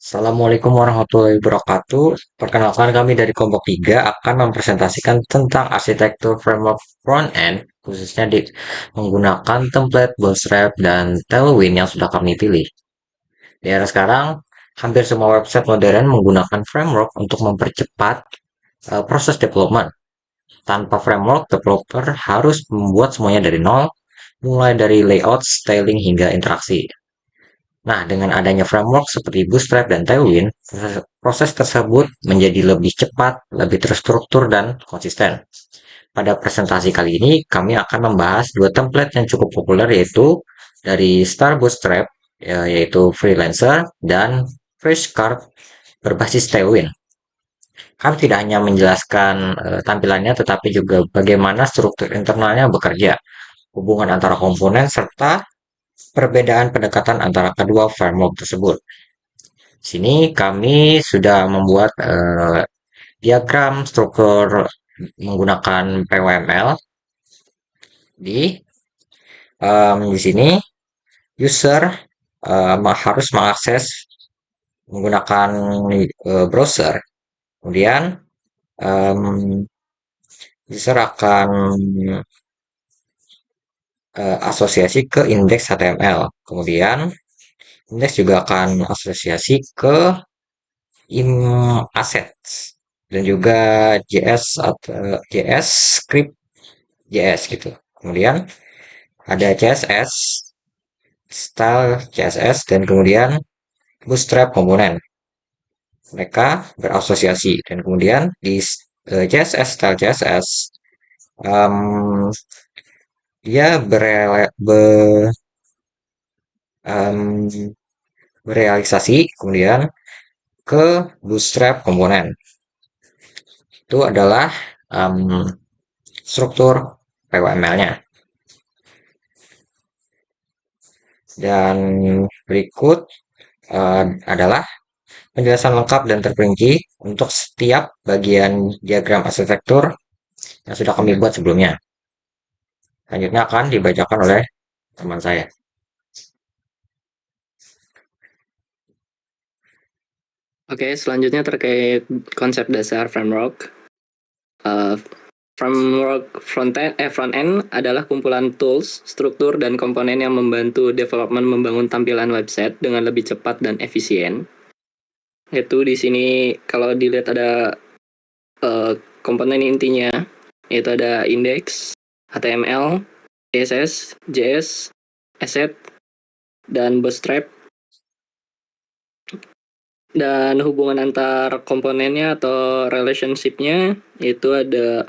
Assalamualaikum warahmatullahi wabarakatuh. Perkenalkan kami dari Kelompok 3 akan mempresentasikan tentang arsitektur framework front-end, khususnya menggunakan template, bootstrap, dan Tailwind yang sudah kami pilih. Di era sekarang, hampir semua website modern menggunakan framework untuk mempercepat proses development. Tanpa framework, developer harus membuat semuanya dari nol, mulai dari layout, styling, hingga interaksi. Nah, dengan adanya framework seperti Bootstrap dan Tailwind, proses tersebut menjadi lebih cepat, lebih terstruktur, dan konsisten. Pada presentasi kali ini, kami akan membahas dua template yang cukup populer, yaitu dari Star Bootstrap, yaitu Freelancer, dan Freshcard berbasis Tailwind. Kami tidak hanya menjelaskan tampilannya, tetapi juga bagaimana struktur internalnya bekerja, hubungan antara komponen, serta perbedaan pendekatan antara kedua framework tersebut. Sini kami sudah membuat diagram struktur menggunakan PWML. Di sini user harus mengakses menggunakan browser. Kemudian um, user akan asosiasi ke indeks HTML. Kemudian indeks juga akan asosiasi ke assets dan juga JS atau JS script JS gitu. Kemudian ada CSS, style CSS, dan kemudian bootstrap komponen. Mereka berasosiasi dan kemudian di CSS style CSS um, dia um, berealisasi kemudian ke bootstrap komponen. Itu adalah struktur PWML-nya. Dan berikut adalah penjelasan lengkap dan terperinci untuk setiap bagian diagram arsitektur yang sudah kami buat sebelumnya. Selanjutnya akan dibacakan oleh teman saya. Oke, selanjutnya terkait konsep dasar framework. Framework front-end adalah kumpulan tools, struktur, dan komponen yang membantu development membangun tampilan website dengan lebih cepat dan efisien. Yaitu di sini kalau dilihat ada komponen intinya, yaitu ada index, HTML, CSS, JS, asset, dan bootstrap. Dan hubungan antar komponennya atau relationship-nya itu ada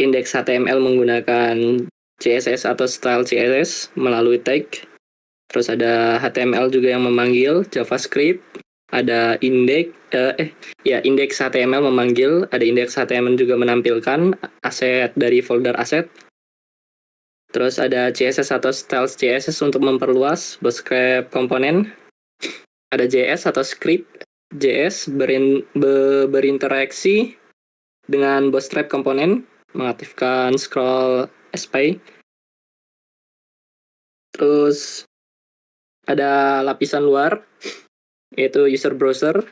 indeks HTML menggunakan CSS atau style CSS melalui tag. Terus ada HTML juga yang memanggil JavaScript. Ada indeks HTML memanggil, ada indeks HTML juga menampilkan aset dari folder aset. Terus ada CSS atau style CSS untuk memperluas bootstrap komponen. Ada JS atau script JS berinteraksi dengan bootstrap komponen, mengaktifkan scroll SPy. Terus ada lapisan luar, yaitu user browser.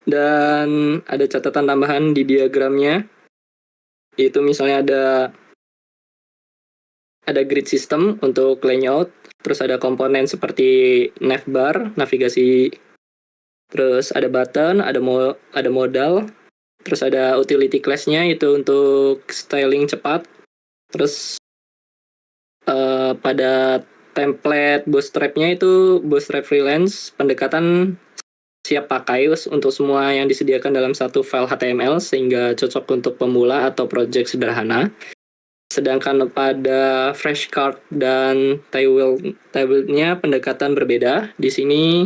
Dan ada catatan tambahan di diagramnya, yaitu misalnya ada grid system untuk layout, terus ada komponen seperti navbar, navigasi, terus ada button, ada modal, terus ada utility class-nya itu untuk styling cepat. Terus pada template bootstrap-nya itu bootstrap freelance, pendekatan siap pakai untuk semua yang disediakan dalam satu file HTML sehingga cocok untuk pemula atau project sederhana. Sedangkan pada Freshcard dan Tailwind-nya pendekatan berbeda. Di sini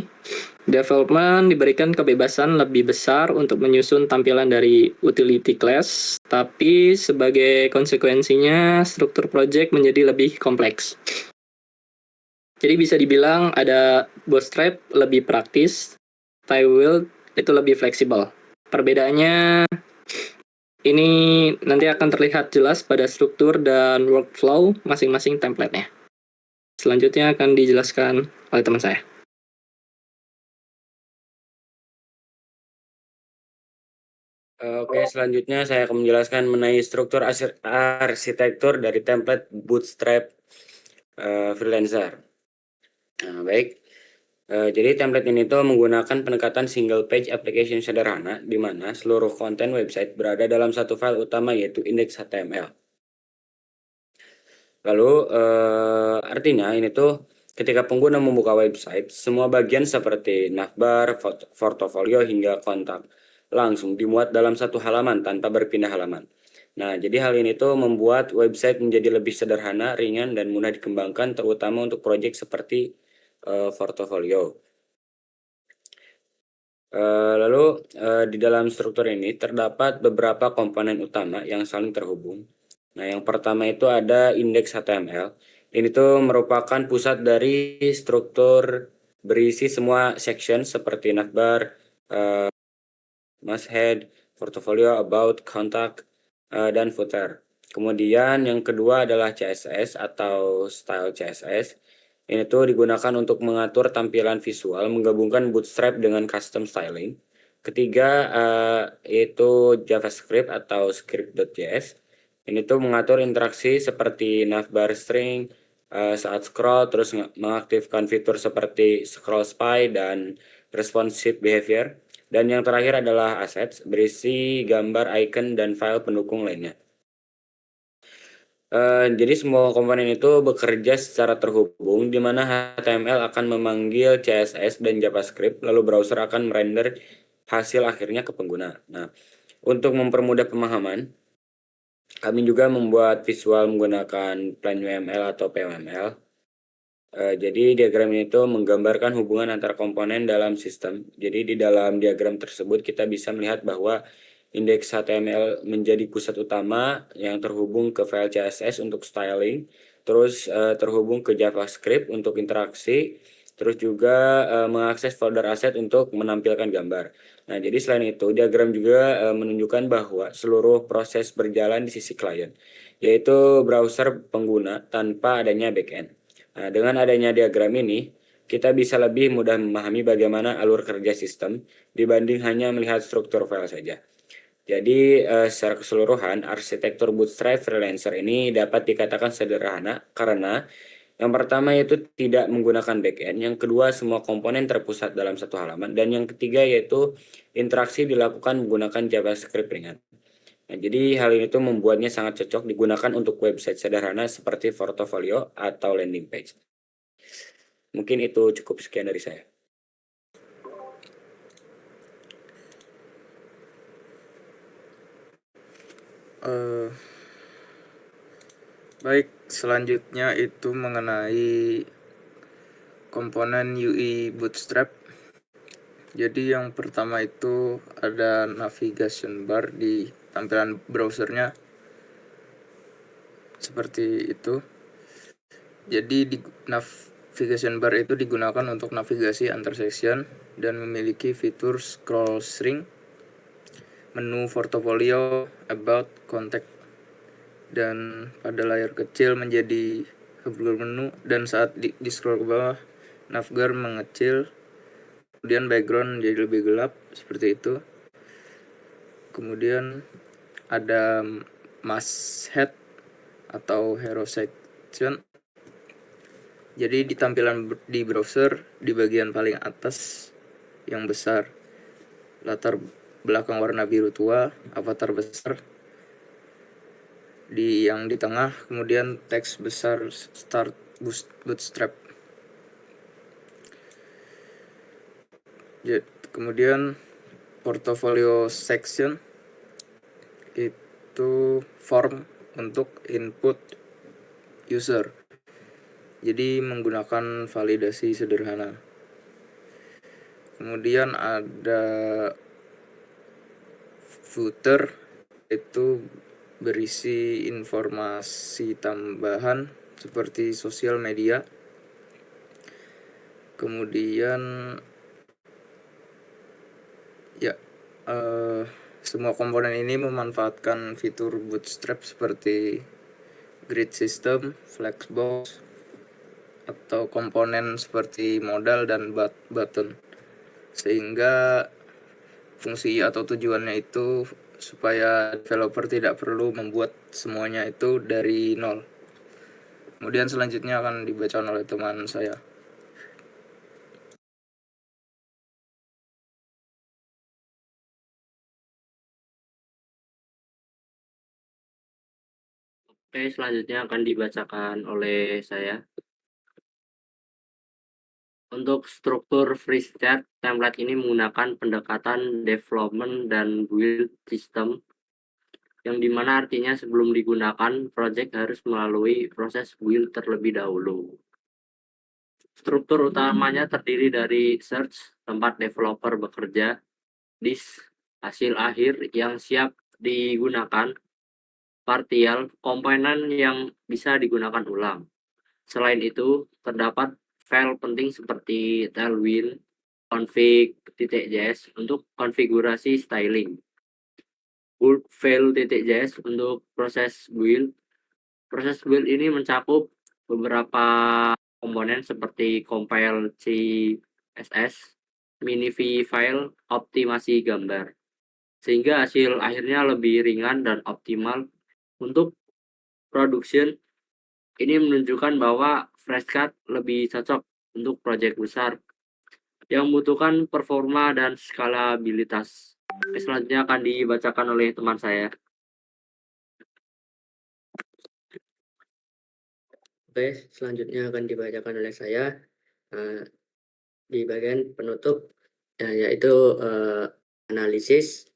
development diberikan kebebasan lebih besar untuk menyusun tampilan dari utility class, tapi sebagai konsekuensinya struktur project menjadi lebih kompleks. Jadi bisa dibilang ada Bootstrap lebih praktis, Tailwind itu lebih fleksibel. Perbedaannya ini nanti akan terlihat jelas pada struktur dan workflow masing-masing template-nya. Selanjutnya akan dijelaskan oleh teman saya. Oke, selanjutnya saya akan menjelaskan mengenai struktur arsitektur dari template Bootstrap Freelancer. Nah, baik. Jadi template ini tuh menggunakan pendekatan single page application sederhana di mana seluruh konten website berada dalam satu file utama yaitu index HTML. Lalu artinya ini tuh ketika pengguna membuka website, semua bagian seperti navbar, portofolio hingga kontak langsung dimuat dalam satu halaman tanpa berpindah halaman. Nah, jadi hal ini tuh membuat website menjadi lebih sederhana, ringan, dan mudah dikembangkan terutama untuk proyek seperti portofolio. Lalu di dalam struktur ini terdapat beberapa komponen utama yang saling terhubung. Nah, yang pertama itu ada indeks HTML. Ini tuh merupakan pusat dari struktur berisi semua section seperti navbar, masthead, portfolio, about, contact, dan footer. Kemudian yang kedua adalah CSS atau style CSS. Ini tuh digunakan untuk mengatur tampilan visual, menggabungkan Bootstrap dengan custom styling. Ketiga yaitu JavaScript atau script.js. Ini tuh mengatur interaksi seperti navbar string saat scroll, terus mengaktifkan fitur seperti scroll spy dan responsive behavior. Dan yang terakhir adalah assets, berisi gambar, icon, dan file pendukung lainnya. Jadi semua komponen itu bekerja secara terhubung, di mana HTML akan memanggil CSS dan JavaScript, lalu browser akan merender hasil akhirnya ke pengguna. Nah, untuk mempermudah pemahaman, kami juga membuat visual menggunakan PlaneUML atau PUML. Jadi diagram ini tuh menggambarkan hubungan antar komponen dalam sistem. Jadi di dalam diagram tersebut kita bisa melihat bahwa indeks HTML menjadi pusat utama yang terhubung ke file CSS untuk styling, terus terhubung ke JavaScript untuk interaksi, terus juga mengakses folder aset untuk menampilkan gambar. Nah, jadi selain itu diagram juga menunjukkan bahwa seluruh proses berjalan di sisi klien, yaitu browser pengguna tanpa adanya backend. Nah, dengan adanya diagram ini, kita bisa lebih mudah memahami bagaimana alur kerja sistem dibanding hanya melihat struktur file saja. Jadi, secara keseluruhan, arsitektur Bootstrap Freelancer ini dapat dikatakan sederhana karena yang pertama yaitu tidak menggunakan backend, yang kedua semua komponen terpusat dalam satu halaman, dan yang ketiga yaitu interaksi dilakukan menggunakan JavaScript ringan. Nah, jadi hal ini tuh membuatnya sangat cocok digunakan untuk website sederhana seperti portofolio atau landing page. Mungkin itu cukup sekian dari saya. Baik, selanjutnya itu mengenai komponen UI Bootstrap. Jadi yang pertama itu ada navigation bar di tampilan browsernya seperti itu. Jadi di navigation bar itu digunakan untuk navigasi antar section dan memiliki fitur scroll string, menu portfolio, about, contact, dan pada layar kecil menjadi hubungan menu, dan saat di scroll ke bawah navbar mengecil, kemudian background menjadi lebih gelap seperti itu. Kemudian ada masthead atau hero section. Jadi di tampilan di browser di bagian paling atas yang besar latar belakang warna biru tua, avatar besar yang di tengah, kemudian teks besar start bootstrap. Kemudian portfolio section itu form untuk input user, jadi menggunakan validasi sederhana. Kemudian ada footer, itu berisi informasi tambahan seperti sosial media. Kemudian semua komponen ini memanfaatkan fitur Bootstrap seperti grid system, flexbox, atau komponen seperti modal dan button, sehingga fungsi atau tujuannya itu supaya developer tidak perlu membuat semuanya itu dari nol. Kemudian selanjutnya akan dibacakan oleh teman saya. Oke, selanjutnya akan dibacakan oleh saya. Untuk struktur FreeStart, template ini menggunakan pendekatan development dan build system, yang dimana artinya sebelum digunakan, project harus melalui proses build terlebih dahulu. Struktur utamanya terdiri dari search, tempat developer bekerja, disk, hasil akhir yang siap digunakan, partial, komponen yang bisa digunakan ulang. Selain itu, terdapat file penting seperti tailwind, config.js untuk konfigurasi styling, bulk file.js untuk proses build. Proses build ini mencakup beberapa komponen seperti compile CSS, miniv file, optimasi gambar, sehingga hasil akhirnya lebih ringan dan optimal untuk production. Ini menunjukkan bahwa FreshCAD lebih cocok untuk proyek besar yang membutuhkan performa dan skalabilitas. Selanjutnya akan dibacakan oleh teman saya. Oke, selanjutnya akan dibacakan oleh saya di bagian penutup, yaitu analisis.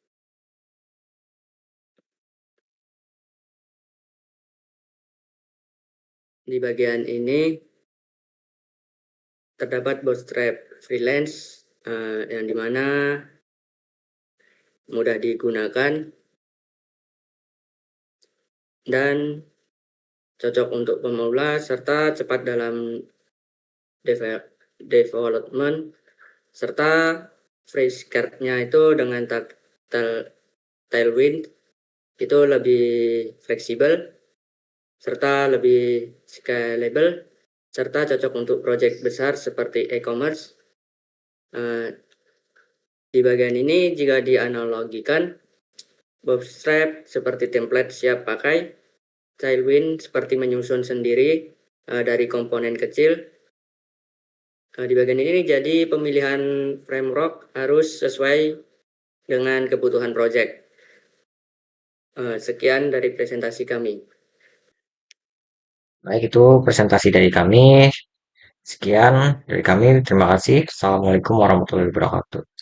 Di bagian ini terdapat Bootstrap freelance yang dimana mudah digunakan dan cocok untuk pemula serta cepat dalam development, serta FreeScart-nya itu dengan tailwind itu lebih fleksibel serta lebih scalable serta cocok untuk proyek besar seperti e-commerce. Di bagian ini jika dianalogikan, Bootstrap seperti template siap pakai, Tailwind seperti menyusun sendiri dari komponen kecil. Di bagian ini jadi pemilihan framework harus sesuai dengan kebutuhan project. Sekian dari presentasi kami. Baik, itu presentasi dari kami. Sekian dari kami. Terima kasih. Assalamualaikum warahmatullahi wabarakatuh.